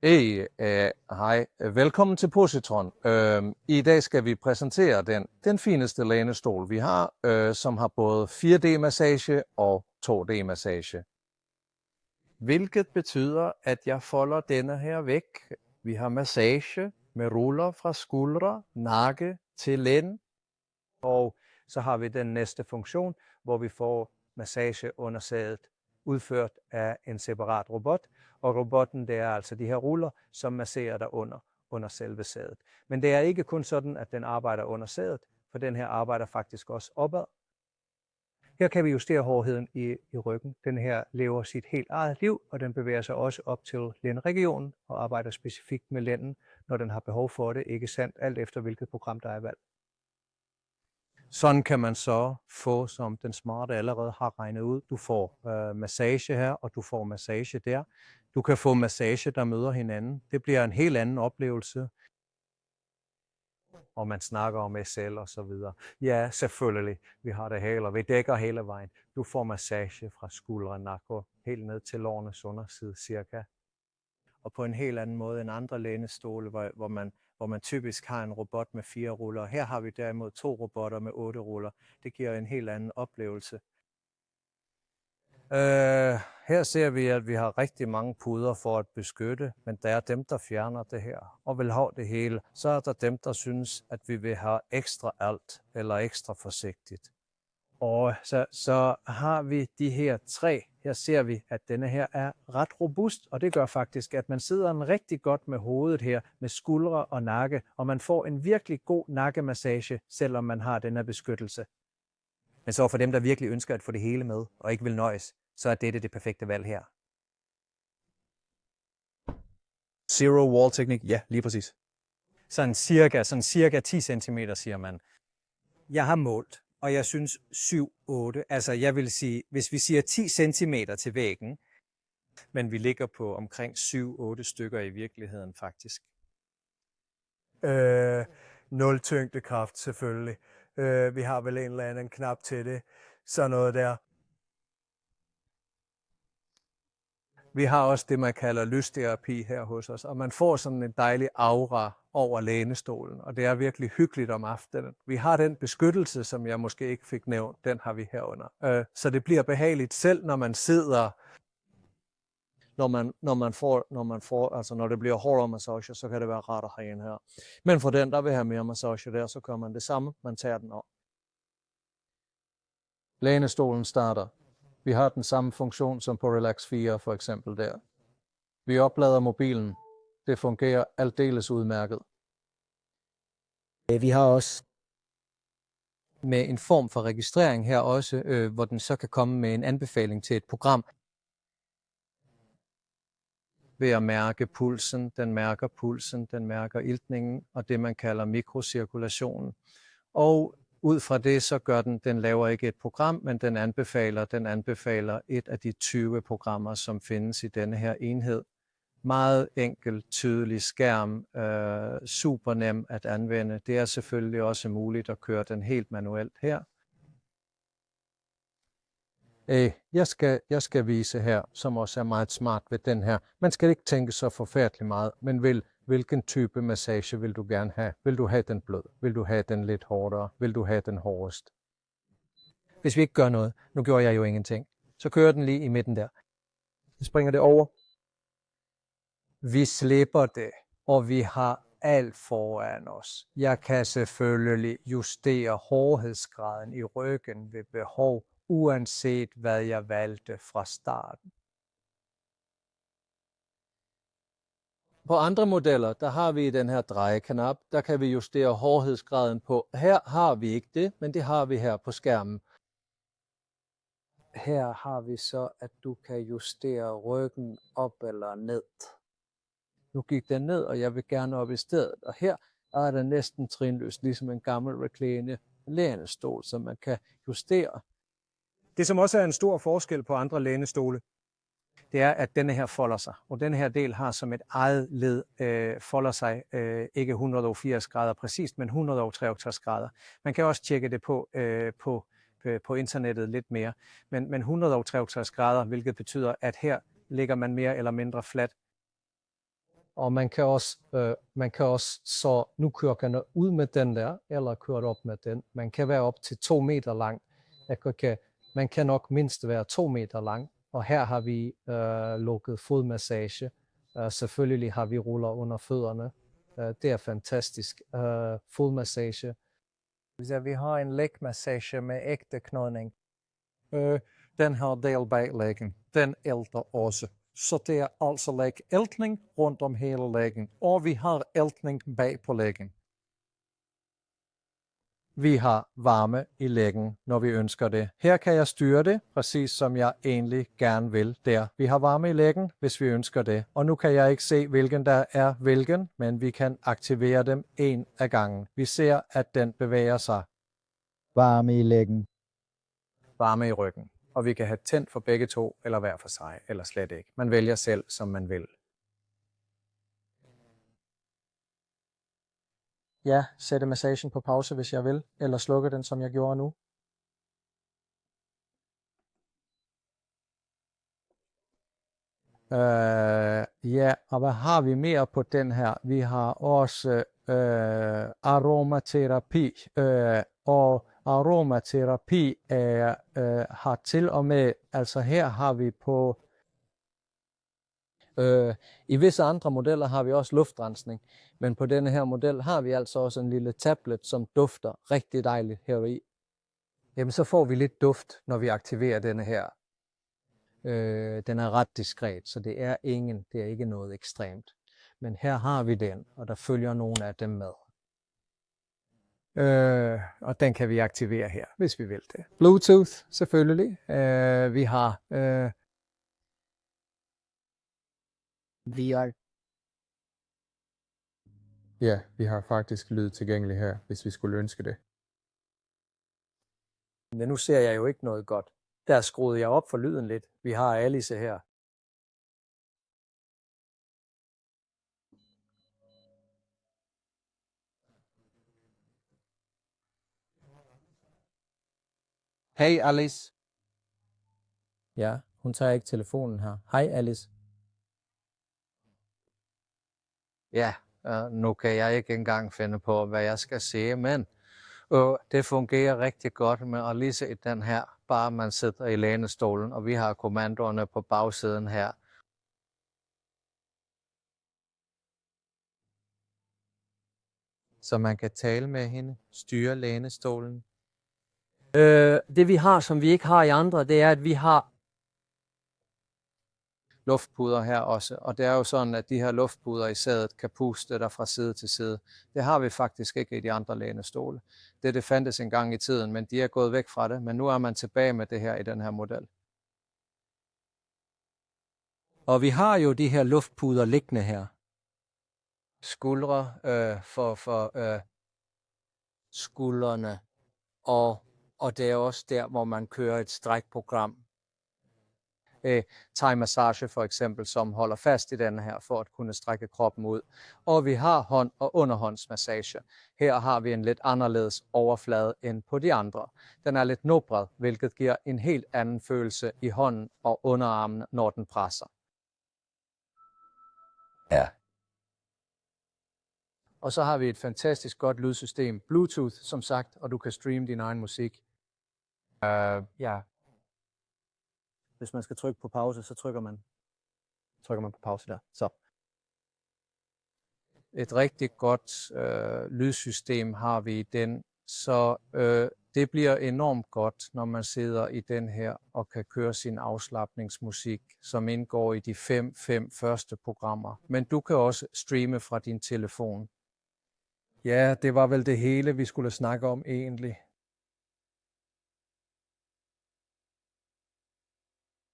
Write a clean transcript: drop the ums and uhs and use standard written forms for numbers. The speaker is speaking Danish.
Hey, hej. Velkommen til Positron. I dag skal vi præsentere den fineste lænestol, vi har, som har både 4D-massage og 2D-massage. Hvilket betyder, at jeg folder denne her væk. Vi har massage med ruller fra skuldre, nakke til lænd. Og så har vi den næste funktion, hvor vi får massage under sædet udført af en separat robot. Og robotten, det er altså de her ruller, som masserer der under selve sædet. Men det er ikke kun sådan, at den arbejder under sædet, for den her arbejder faktisk også opad. Her kan vi justere hårdheden i ryggen. Den her lever sit helt eget liv, og den bevæger sig også op til lændregionen og arbejder specifikt med lænden, når den har behov for det, ikke sandt, alt efter hvilket program der er valgt. Sådan kan man så få, som den smarte allerede har regnet ud. Du får massage her, og du får massage der. Du kan få massage, der møder hinanden. Det bliver en helt anden oplevelse. Og man snakker om SL og så videre. Ja, selvfølgelig. Vi har det hele, og vi dækker hele vejen. Du får massage fra skuldre, nakke, helt ned til lårenes underside cirka. Og på en helt anden måde end andre lænestole, hvor man typisk har en robot med 4 ruller. Her har vi derimod 2 robotter med 8 ruller. Det giver en helt anden oplevelse. Her ser vi, at vi har rigtig mange puder for at beskytte, men der er dem, der fjerner det her og vil have det hele. Så er der dem, der synes, at vi vil have ekstra alt eller ekstra forsigtigt. Og så har vi de her 3. Her ser vi, at denne her er ret robust, og det gør faktisk, at man sidder rigtig godt med hovedet her, med skuldre og nakke, og man får en virkelig god nakkemassage, selvom man har denne beskyttelse. Men så for dem, der virkelig ønsker at få det hele med, og ikke vil nøjes, så er dette det perfekte valg her. Zero wall teknik, ja, lige præcis. Sådan cirka 10 cm, siger man. Jeg har målt, og jeg synes 7-8. Altså jeg vil sige, hvis vi siger 10 cm til væggen, men vi ligger på omkring 7-8 stykker i virkeligheden faktisk. 0 tyngdekraft selvfølgelig. Vi har vel en eller anden knap til det. Sådan noget der. Vi har også det, man kalder lysterapi her hos os, og man får sådan en dejlig aura over lænestolen, og det er virkelig hyggeligt om aftenen. Vi har den beskyttelse, som jeg måske ikke fik nævnt, den har vi herunder. Så det bliver behageligt selv, når man sidder, når det bliver hårdere massage, så kan det være rart at have en her. Men for den, der vil have mere massage der, så gør man det samme, man tager den op. Lænestolen starter. Vi har den samme funktion som på Relax 4 for eksempel der. Vi oplader mobilen. Det fungerer aldeles udmærket. Vi har også med en form for registrering her også, hvor den så kan komme med en anbefaling til et program. Ved at mærke pulsen, den mærker iltningen og det man kalder mikrocirkulationen. Og ud fra det, så gør den laver ikke et program, men den anbefaler et af de 20 programmer, som findes i denne her enhed. Meget enkel, tydelig skærm, super nem at anvende. Det er selvfølgelig også muligt at køre den helt manuelt her. Jeg skal vise her, som også er meget smart ved den her. Man skal ikke tænke så forfærdeligt meget, men hvilken type massage vil du gerne have? Vil du have den blød? Vil du have den lidt hårdere? Vil du have den hårdest? Hvis vi ikke gør noget, nu gjorde jeg jo ingenting, så kører den lige i midten der. Så springer det over. Vi slipper det, og vi har alt foran os. Jeg kan selvfølgelig justere hårdhedsgraden i ryggen ved behov, uanset hvad jeg valgte fra starten. På andre modeller, der har vi den her drejeknap, der kan vi justere hårdhedsgraden på. Her har vi ikke det, men det har vi her på skærmen. Her har vi så, at du kan justere ryggen op eller ned. Nu gik den ned, og jeg vil gerne op i stedet. Og her er den næsten trinløst, ligesom en gammel recline lænestol, som man kan justere. Det, som også er en stor forskel på andre lænestole, det er, at denne her folder sig. Og denne her del har som et eget led folder sig ikke 180 grader præcist, men 163 grader. Man kan også tjekke det på internettet lidt mere. Men 163 grader, hvilket betyder, at her ligger man mere eller mindre fladt. Og man kan også så nu kører ud med den der, eller køre op med den. Man kan være op til 2 meter lang. Man kan nok mindst være 2 meter lang. Og her har vi lukket fodmassage. Selvfølgelig har vi ruller under fødderne. Det er fantastisk. Fodmassage. Vi har en lægmassage med ægte knodning. Den her del bag lægen, den ælter også. Så det er altså æltning rundt om hele lægen. Og vi har æltning bag på lægen. Vi har varme i lægen, når vi ønsker det. Her kan jeg styre det, præcis som jeg egentlig gerne vil der. Vi har varme i lægen, hvis vi ønsker det. Og nu kan jeg ikke se, hvilken der er hvilken, men vi kan aktivere dem en af gangen. Vi ser, at den bevæger sig. Varme i læggen. Varme i ryggen. Og vi kan have tændt for begge to, eller hver for sig, eller slet ikke. Man vælger selv, som man vil. Ja, sætte massagen på pause, hvis jeg vil, eller slukke den, som jeg gjorde nu. Ja, og hvad har vi mere på den her? Vi har også aromaterapi, og aromaterapi har til og med, altså her har vi på, i visse andre modeller har vi også luftrensning, men på denne her model har vi altså også en lille tablet, som dufter rigtig dejligt heri. Jamen så får vi lidt duft, når vi aktiverer denne her. Den er ret diskret, så det er ikke noget ekstremt. Men her har vi den, og der følger nogle af dem med. Og den kan vi aktivere her, hvis vi vil det. Bluetooth selvfølgelig. Vi har VR. Ja, vi har faktisk lyd tilgængelig her, hvis vi skulle ønske det. Men nu ser jeg jo ikke noget godt. Der skruede jeg op for lyden lidt. Vi har Alice her. Hey Alice. Ja, hun tager ikke telefonen her. Hej Alice. Ja, nu kan jeg ikke engang finde på, hvad jeg skal sige, men det fungerer rigtig godt med at lige se den her, bare man sidder i lænestolen, og vi har kommandoerne på bagsiden her. Så man kan tale med hende, styre lænestolen. Det vi har, som vi ikke har i andre, det er, at vi har luftpuder her også. Og det er jo sådan, at de her luftpuder i sædet kan puste der fra side til side. Det har vi faktisk ikke i de andre lænestole. Det fandtes engang i tiden, men de er gået væk fra det. Men nu er man tilbage med det her i den her model. Og vi har jo de her luftpuder liggende her. Skuldre for skuldrene. Og det er også der, hvor man kører et strækprogram. Thai-massage for eksempel, som holder fast i den her, for at kunne strække kroppen ud. Og vi har hånd- og underhåndsmassage. Her har vi en lidt anderledes overflade end på de andre. Den er lidt nubret, hvilket giver en helt anden følelse i hånden og underarmen, når den presser. Ja. Og så har vi et fantastisk godt lydsystem, Bluetooth som sagt, og du kan streame din egen musik. Ja. Hvis man skal trykke på pause, så trykker man på pause der. Så. Et rigtig godt lydsystem har vi i den, så det bliver enormt godt, når man sidder i den her og kan køre sin afslapningsmusik, som indgår i de 5 første programmer. Men du kan også streame fra din telefon. Ja, det var vel det hele, vi skulle snakke om egentlig.